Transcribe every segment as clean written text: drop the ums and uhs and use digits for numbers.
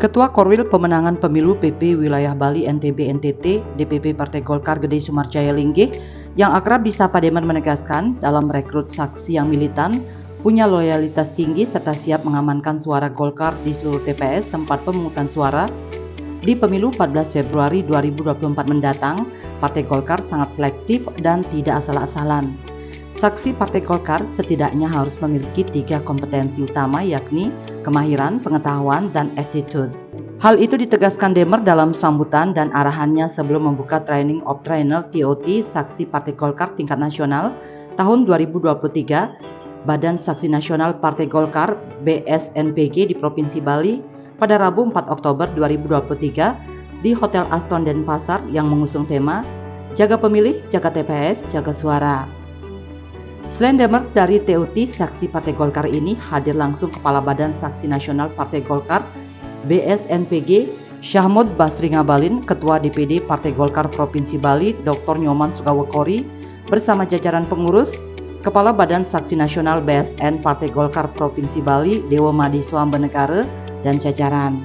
Ketua Korwil Pemenangan Pemilu PP Wilayah Bali NTB NTT DPP Partai Golkar Gede Sumarjaya Linggih yang akrab disapa Demer menegaskan dalam merekrut saksi yang militan, punya loyalitas tinggi serta siap mengamankan suara Golkar di seluruh TPS tempat pemungutan suara di pemilu 14 Februari 2024 mendatang. Partai Golkar sangat selektif dan tidak asal-asalan. Saksi Partai Golkar setidaknya harus memiliki 3 kompetensi utama, yakni kemahiran, pengetahuan, dan attitude. Hal itu ditegaskan Demer dalam sambutan dan arahannya sebelum membuka Training of Trainer TOT Saksi Partai Golkar tingkat nasional tahun 2023 Badan Saksi Nasional Partai Golkar BSNPG di Provinsi Bali pada Rabu 4 Oktober 2023 di Hotel Aston Denpasar yang mengusung tema Jaga Pemilih, Jaga TPS, Jaga Suara. Selain Demer, dari TOT Saksi Partai Golkar ini hadir langsung Kepala Badan Saksi Nasional Partai Golkar BSNPG Syahmud Basri Ngabalin, Ketua DPD Partai Golkar Provinsi Bali Dr. Nyoman Sugawekori bersama jajaran pengurus, Kepala Badan Saksi Nasional BSN Partai Golkar Provinsi Bali Dewa Madi Swambenegara dan jajaran.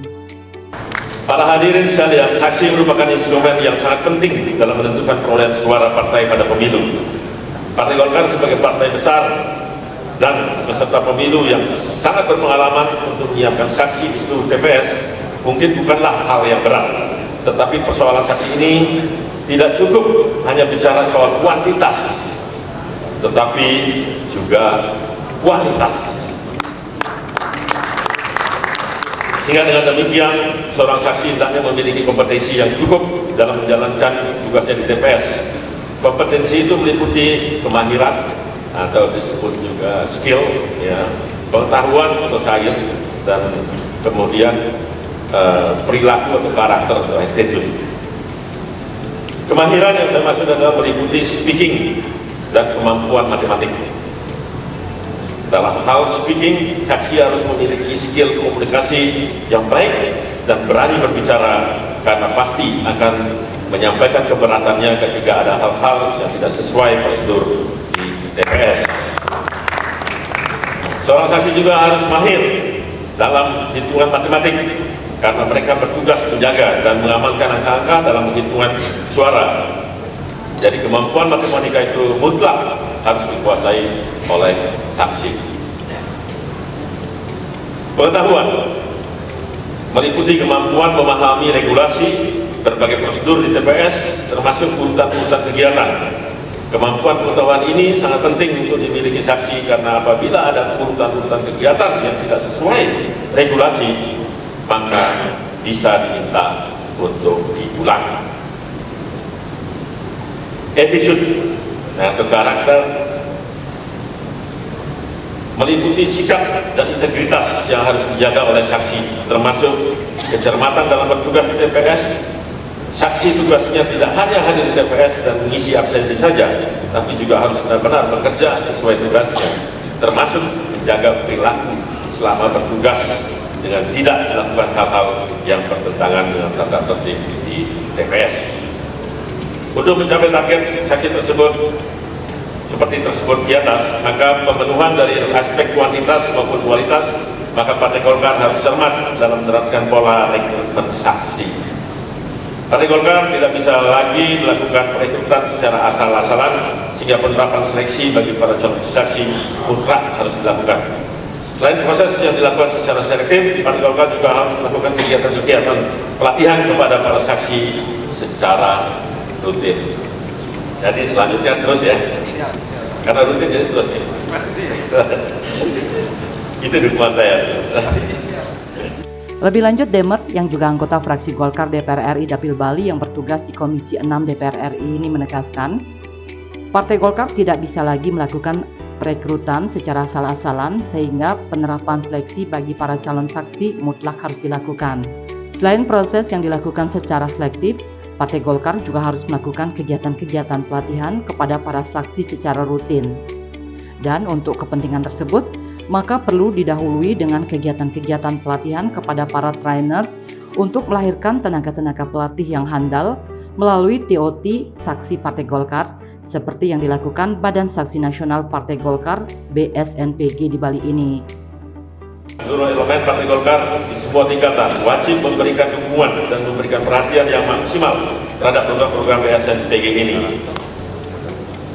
Para hadirin sekalian, saksi merupakan instrumen yang sangat penting dalam menentukan perolehan suara partai pada pemilu. Partai Golkar sebagai partai besar dan peserta pemilu yang sangat berpengalaman untuk menyiapkan saksi di seluruh TPS mungkin bukanlah hal yang berat. Tetapi persoalan saksi ini tidak cukup hanya bicara soal kuantitas, tetapi juga kualitas. Sehingga dengan demikian seorang saksi hendaknya memiliki kompetensi yang cukup dalam menjalankan tugasnya di TPS. Kompetensi itu meliputi kemahiran atau disebut juga skill, ya, pengetahuan atau sains, dan kemudian perilaku atau karakter atau attitude. Kemahiran yang saya maksud adalah meliputi speaking dan kemampuan matematik. Dalam hal speaking, saksi harus memiliki skill komunikasi yang baik dan berani berbicara karena pasti akan menyampaikan keberatannya ketika ada hal-hal yang tidak sesuai prosedur di TPS. Seorang saksi juga harus mahir dalam hitungan matematik karena mereka bertugas menjaga dan mengamankan angka-angka dalam penghitungan suara. Jadi kemampuan matematika itu mutlak harus dikuasai oleh saksi. Pengetahuan meliputi kemampuan memahami regulasi berbagai prosedur di TPS, termasuk urutan-urutan kegiatan. Kemampuan pengetahuan ini sangat penting untuk dimiliki saksi karena apabila ada urutan-urutan kegiatan yang tidak sesuai regulasi, maka bisa diminta untuk diulang. Attitude atau karakter meliputi sikap dan integritas yang harus dijaga oleh saksi, termasuk kecermatan dalam bertugas di TPS. Saksi tugasnya tidak hanya hadir di TPS dan mengisi absensi saja, tapi juga harus benar-benar bekerja sesuai tugasnya, termasuk menjaga perilaku selama bertugas dengan tidak melakukan hal-hal yang bertentangan dengan tata tertib di TPS. Untuk mencapai target saksi tersebut seperti tersebut di atas, maka pemenuhan dari aspek kuantitas maupun kualitas, maka Partai Golkar harus cermat dalam menerapkan pola rekrutmen saksi. Partai Golkar tidak bisa lagi melakukan perekrutan secara asal-asalan, sehingga penerapan seleksi bagi para calon saksi mutlak harus dilakukan. Selain proses yang dilakukan secara selektif, Partai Golkar juga harus melakukan kegiatan-kegiatan pelatihan kepada para saksi secara rutin. Jadi selanjutnya terus ya, karena rutin jadi terus ya. Itu dukungan saya. Lebih lanjut, Demer yang juga anggota fraksi Golkar DPR RI Dapil Bali yang bertugas di Komisi 6 DPR RI ini menegaskan, Partai Golkar tidak bisa lagi melakukan perekrutan secara asal-asalan sehingga penerapan seleksi bagi para calon saksi mutlak harus dilakukan. Selain proses yang dilakukan secara selektif, Partai Golkar juga harus melakukan kegiatan-kegiatan pelatihan kepada para saksi secara rutin. Dan untuk kepentingan tersebut, maka perlu didahului dengan kegiatan-kegiatan pelatihan kepada para trainers untuk melahirkan tenaga-tenaga pelatih yang handal melalui TOT Saksi Partai Golkar seperti yang dilakukan Badan Saksi Nasional Partai Golkar BSNPG di Bali ini. Seluruh elemen Partai Golkar di semua tingkatan wajib memberikan dukungan dan memberikan perhatian yang maksimal terhadap program-program BSNPG ini.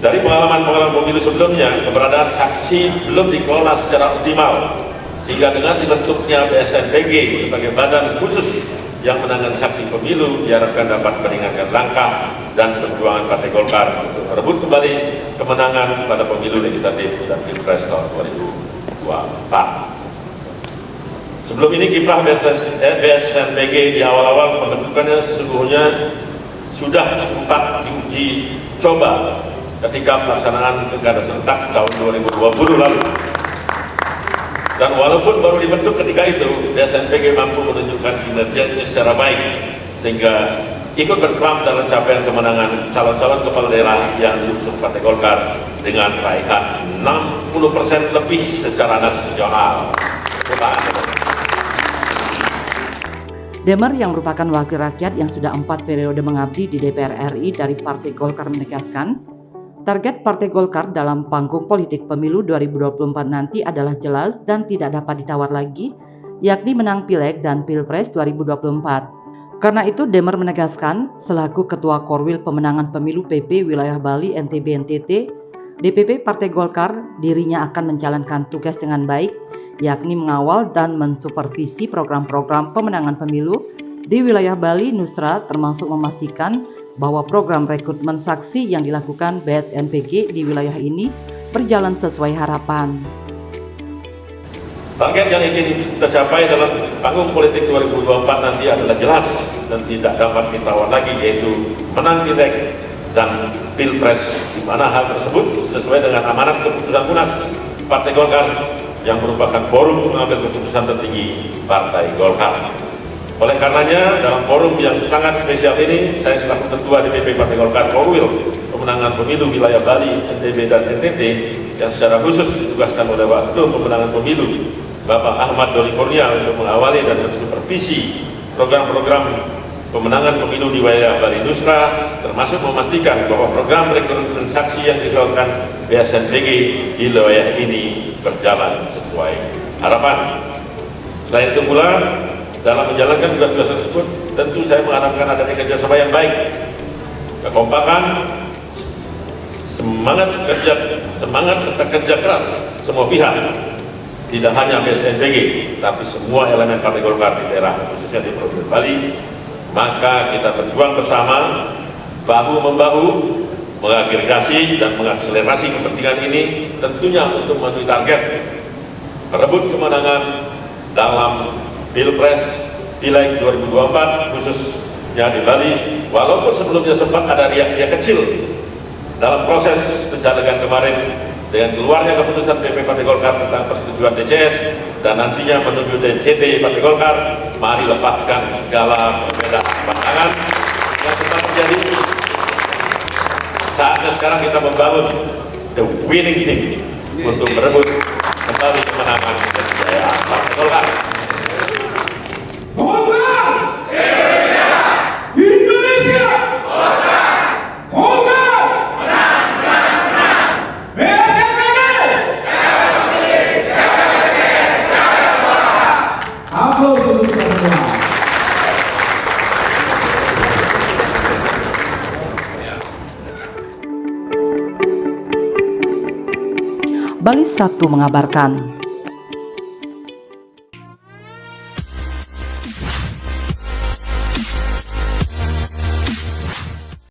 Dari pengalaman-pengalaman pemilu sebelumnya, keberadaan saksi belum dikelola secara optimal, sehingga dengan dibentuknya BSNPG sebagai badan khusus yang menangani saksi pemilu diharapkan dapat meringankan langkah dan perjuangan Partai Golkar untuk merebut kembali kemenangan pada pemilu legislatif dan Pilpres tahun 2024. Sebelum ini kiprah BSNPG di awal-awal pembentukannya sesungguhnya sudah sempat diuji coba ketika pelaksanaan pilkada serentak tahun 2020 lalu. Dan walaupun baru dibentuk ketika itu, BSNPG mampu menunjukkan kinerjanya secara baik sehingga ikut berperan dalam capaian kemenangan calon-calon kepala daerah yang diusung Partai Golkar dengan raihan 60% lebih secara nasional. Demer yang merupakan wakil rakyat yang sudah 4 periode mengabdi di DPR RI dari Partai Golkar menegaskan, target Partai Golkar dalam panggung politik pemilu 2024 nanti adalah jelas dan tidak dapat ditawar lagi, yakni menang Pileg dan Pilpres 2024. Karena itu Demer menegaskan, selaku Ketua Korwil Pemenangan Pemilu PP Wilayah Bali NTB NTT, DPP Partai Golkar dirinya akan menjalankan tugas dengan baik, yakni mengawal dan mensupervisi program-program pemenangan pemilu di wilayah Bali Nusra, termasuk memastikan bahwa program rekrutmen saksi yang dilakukan BSNPG di wilayah ini berjalan sesuai harapan. Target yang ingin tercapai dalam panggung politik 2024 nanti adalah jelas dan tidak dapat ditawar lagi, yaitu menang Pileg dan Pilpres, di mana hal tersebut sesuai dengan amanat keputusan Munas Partai Golkar yang merupakan forum pengambil keputusan tertinggi Partai Golkar. Oleh karenanya, dalam forum yang sangat spesial ini, saya selaku Ketua DPP Partai Golkar Korwil Pemenangan Pemilu Wilayah Bali, NTB dan NTT yang secara khusus ditugaskan oleh Wakil Pemenangan Pemilu Bapak Ahmad Doli Kurnia untuk mengawali dan mensupervisi program-program pemenangan pemilu di wilayah Bali Nusra, termasuk memastikan bahwa program rekrutmen saksi yang dilakukan BSNPG di wilayah ini berjalan sesuai harapan. Selain itu pula, dalam menjalankan tugas-tugas tersebut, tentu saya mengharapkan adanya kerjasama yang baik, kekompakan, semangat serta kerja keras semua pihak, tidak hanya BSNPG, tapi semua elemen Partai Golkar di daerah, khususnya di Provinsi Bali. Maka kita berjuang bersama, bahu-membahu, mengagregasi dan mengakselerasi kepentingan ini, tentunya untuk memenuhi target merebut kemenangan dalam Pilpres Pileg 2024 khususnya di Bali. Walaupun sebelumnya sempat ada riak-riak kecil dalam proses pencalegan kemarin dengan keluarnya keputusan PP Partai Golkar tentang persetujuan DCS dan nantinya menuju DCT Partai Golkar, mari lepaskan segala perbedaan pandangan yang sempat terjadi. Saatnya sekarang kita membangun the winning team untuk merebut kembali kemenangan dan kejayaan Partai Golkar. Bali 1 mengabarkan,